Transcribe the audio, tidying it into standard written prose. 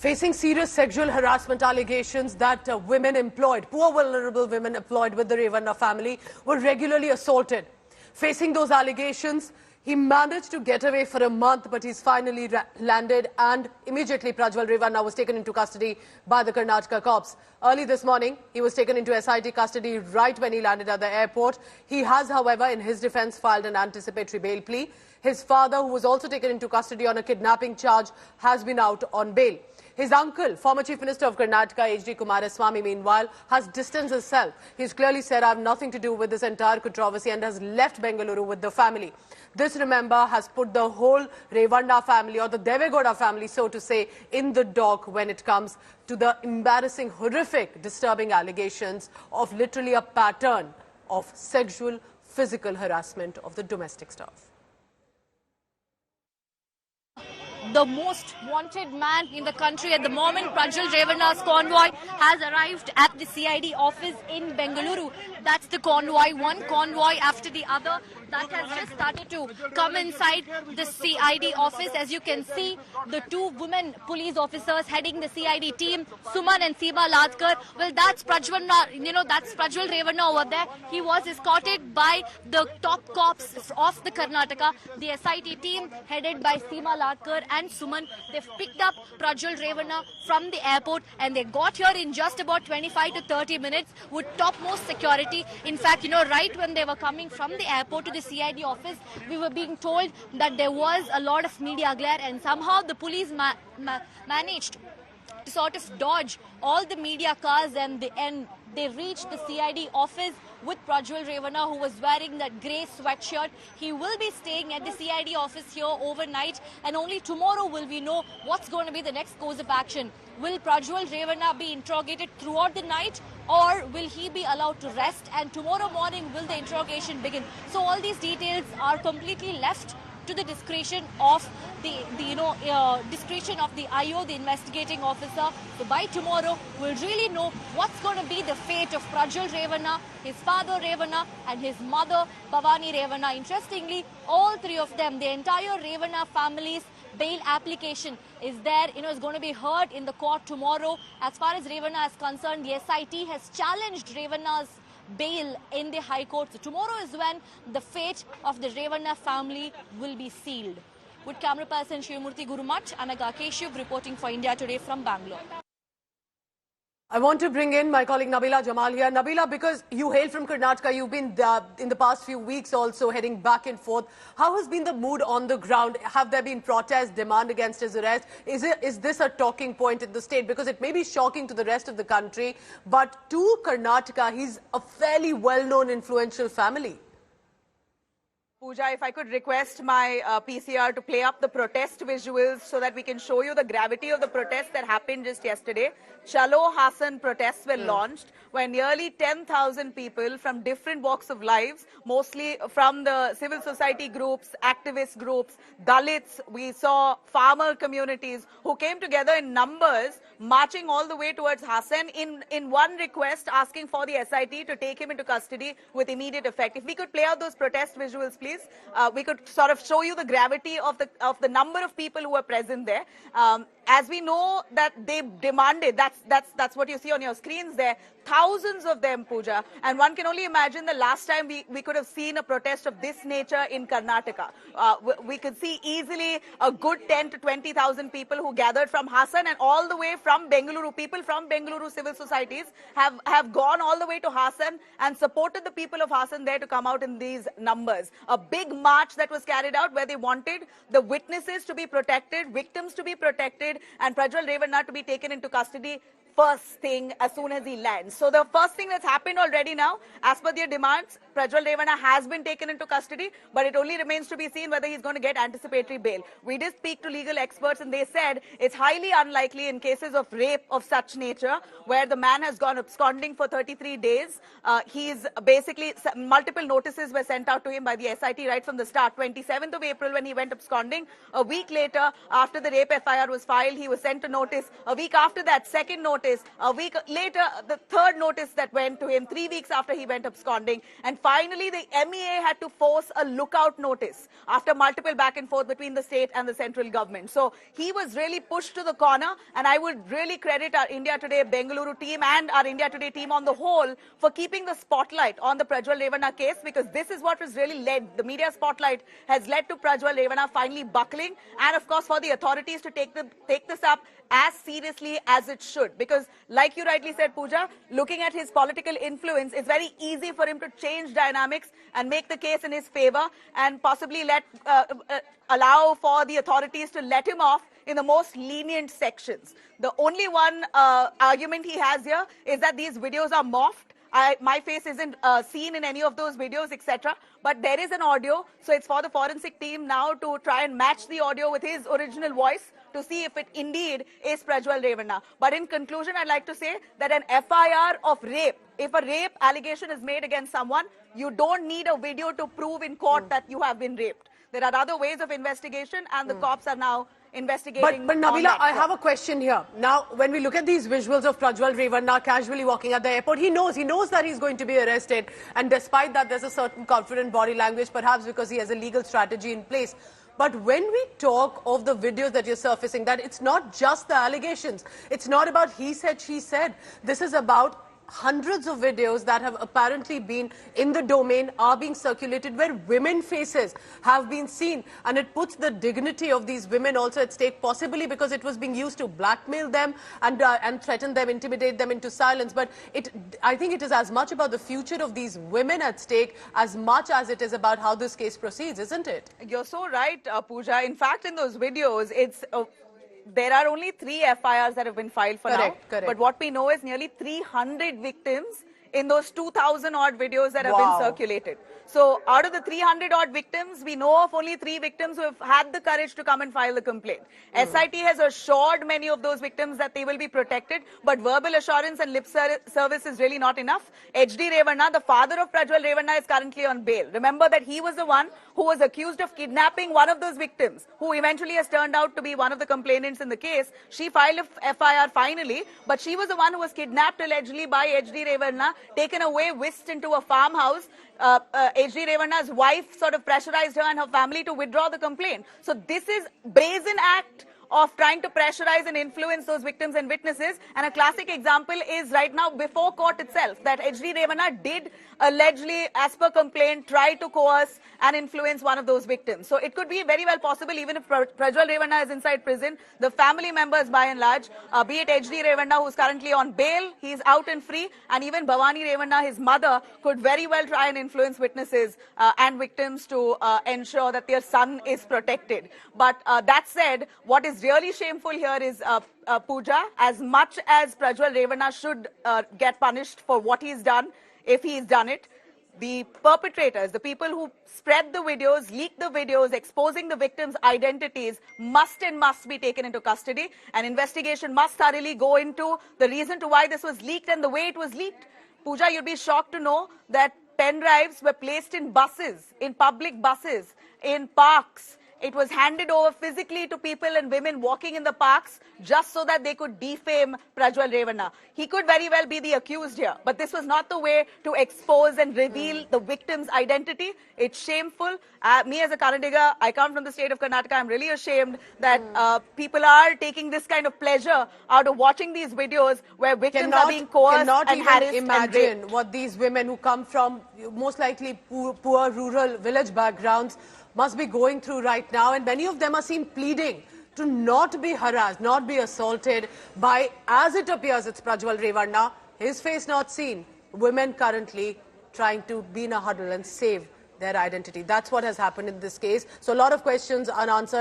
Facing serious sexual harassment allegations that poor vulnerable women employed with the Revanna family were regularly assaulted. Facing those allegations, he managed to get away for a month, but he's finally landed, and immediately Prajwal Revanna was taken into custody by the Karnataka cops. Early this morning, he was taken into SIT custody right when he landed at the airport. He has, however, in his defense, filed an anticipatory bail plea. His father, who was also taken into custody on a kidnapping charge, has been out on bail. His uncle, former Chief Minister of Karnataka, H.D. Kumaraswamy, meanwhile, has distanced himself. He's clearly said, I have nothing to do with this entire controversy, and has left Bengaluru with the family. This, remember, has put the whole Revanna family, or the Devegowda family, so to say, in the dock when it comes to the embarrassing, horrific, disturbing allegations of literally a pattern of sexual, physical harassment of the domestic staff. The most wanted man in the country at the moment, Prajwal Revanna's convoy has arrived at the CID office in Bengaluru. That's the convoy, one convoy after the other that has just started to come inside the CID office. As you can see, the two women police officers heading the CID team, Suman and Seema Ladkar. Well, that's Prajwal, that's Prajwal Revanna over there. He was escorted by the top cops of the Karnataka, the SIT team headed by Seema Ladkar and Suman. They've picked up Prajwal Revanna from the airport, and they got here in just about 25 to 30 minutes with topmost security. In fact, right when they were coming from the airport to the CID office, we were being told that there was a lot of media glare, and somehow the police managed to sort of dodge all the media cars, and they reached the CID office with Prajwal Revanna, who was wearing that grey sweatshirt. He will be staying at the CID office here overnight, and only tomorrow will we know what's going to be the next course of action. Will Prajwal Revanna be interrogated throughout the night, or will he be allowed to rest, and tomorrow morning will the interrogation begin? So all these details are completely left to the discretion of the discretion of the IO, the investigating officer. So by tomorrow, we'll really know what's going to be the fate of Prajwal Revanna, his father Revanna, and his mother Bhavani Revanna. Interestingly, all three of them, the entire Revanna family's bail application is there, is going to be heard in the court tomorrow. As far as Revanna is concerned, the SIT has challenged Revanna's bail in the High Court. So tomorrow is when the fate of the Revanna family will be sealed. With camera person Shivamurthy Gurumat, I'm Megha Keshav reporting for India Today from Bangalore. I want to bring in my colleague Nabila Jamal here. Nabila, because you hail from Karnataka, you've been in the past few weeks also heading back and forth. How has been the mood on the ground? Have there been protests, demand against his arrest? Is this a talking point in the state? Because it may be shocking to the rest of the country, but to Karnataka, he's a fairly well-known, influential family. Pooja, if I could request my PCR to play up the protest visuals so that we can show you the gravity of the protest that happened just yesterday. Chalo Hassan protests were launched when nearly 10,000 people from different walks of lives, mostly from the civil society groups, activist groups, Dalits, we saw farmer communities who came together in numbers, marching all the way towards Hassan in one request, asking for the SIT to take him into custody with immediate effect. If we could play out those protest visuals, please. We could sort of show you the gravity of the number of people who were present there. As we know that they demanded, that's what you see on your screens there, thousands of them, Pooja. And one can only imagine the last time we could have seen a protest of this nature in Karnataka. We could see easily a good 10 to 20,000 people who gathered from Hassan and all the way from Bengaluru. People from Bengaluru civil societies have gone all the way to Hassan and supported the people of Hassan there to come out in these numbers. A big march that was carried out where they wanted the witnesses to be protected, victims to be protected, and Prajwal Revanna to be taken into custody first thing as soon as he lands. So the first thing that's happened already now, as per their demands, Prajwal Revanna has been taken into custody, but it only remains to be seen whether he's going to get anticipatory bail. We did speak to legal experts, and they said it's highly unlikely in cases of rape of such nature, where the man has gone absconding for 33 days. He's basically, multiple notices were sent out to him by the SIT right from the start. 27th of April when he went absconding. A week later, after the rape FIR was filed, he was sent a notice. A week after that, second notice. notice. A week later, the third notice that went to him 3 weeks after he went absconding. And finally, the MEA had to force a lookout notice after multiple back and forth between the state and the central government. So he was really pushed to the corner, and I would really credit our India Today Bengaluru team and our India Today team on the whole for keeping the spotlight on the Prajwal Revanna case, because this is what has really led, the media spotlight has led to Prajwal Revanna finally buckling, and of course for the authorities to take this up as seriously as it should. Because like you rightly said, Pooja, looking at his political influence, it's very easy for him to change dynamics and make the case in his favor and possibly allow for the authorities to let him off in the most lenient sections. The only one argument he has here is that these videos are morphed. My face isn't seen in any of those videos, etc. But there is an audio, so it's for the forensic team now to try and match the audio with his original voice to see if it indeed is Prajwal Revanna. But in conclusion, I'd like to say that an FIR of rape, if a rape allegation is made against someone, you don't need a video to prove in court that you have been raped. There are other ways of investigation, and the cops are now investigating. But Nabila, I have a question here. Now, when we look at these visuals of Prajwal Revanna casually walking at the airport, he knows that he's going to be arrested. And despite that, there's a certain confident body language, perhaps because he has a legal strategy in place. But when we talk of the videos that you're surfacing, that it's not just the allegations. It's not about he said, she said. This is about hundreds of videos that have apparently been in the domain, are being circulated, where women faces have been seen, and it puts the dignity of these women also at stake, possibly because it was being used to blackmail them and threaten them, intimidate them into silence. But I think it is as much about the future of these women at stake as much as it is about how this case proceeds, isn't it? You're so right, Pooja. In fact, in those videos, there are only 3 FIRs that have been filed for now. Correct. But what we know is nearly 300 victims in those 2,000 odd videos that have been circulated. So out of the 300 odd victims, we know of only 3 victims who have had the courage to come and file the complaint. SIT has assured many of those victims that they will be protected, but verbal assurance and lip service is really not enough. HD Revanna, the father of Prajwal Revanna, is currently on bail. Remember that he was the one who was accused of kidnapping one of those victims, who eventually has turned out to be one of the complainants in the case. She filed a FIR finally, but she was the one who was kidnapped allegedly by HD Revanna, taken away, whisked into a farmhouse. HD Revanna's wife sort of pressurized her and her family to withdraw the complaint. So this is brazen act of trying to pressurize and influence those victims and witnesses. And a classic example is right now before court itself, that HD Revanna did allegedly, as per complaint, try to coerce and influence one of those victims. So it could be very well possible, even if Prajwal Revanna is inside prison, the family members by and large, be it HD Revanna, who's currently on bail, he's out and free, and even Bhavani Revanna, his mother, could very well try and influence witnesses and victims to ensure that their son is protected. But that said, what is really shameful here is, Pooja, as much as Prajwal Revanna should get punished for what he's done, if he's done it, the perpetrators, the people who spread the videos, leak the videos, exposing the victims' identities, must be taken into custody. An investigation must thoroughly go into the reason to why this was leaked and the way it was leaked. Pooja, you'd be shocked to know that pen drives were placed in buses, in public buses, in parks. It was handed over physically to people and women walking in the parks just so that they could defame Prajwal Revanna. He could very well be the accused here, but this was not the way to expose and reveal the victim's identity. It's shameful. Me as a Kannadiga, I come from the state of Karnataka. I'm really ashamed that people are taking this kind of pleasure out of watching these videos where victims are being coerced and harassed. Imagine what these women who come from most likely poor rural village backgrounds must be going through right now, and many of them are seen pleading to not be harassed, not be assaulted by, as it appears, it's Prajwal Revanna, his face not seen, women currently trying to be in a huddle and save their identity. That's what has happened in this case. So a lot of questions unanswered.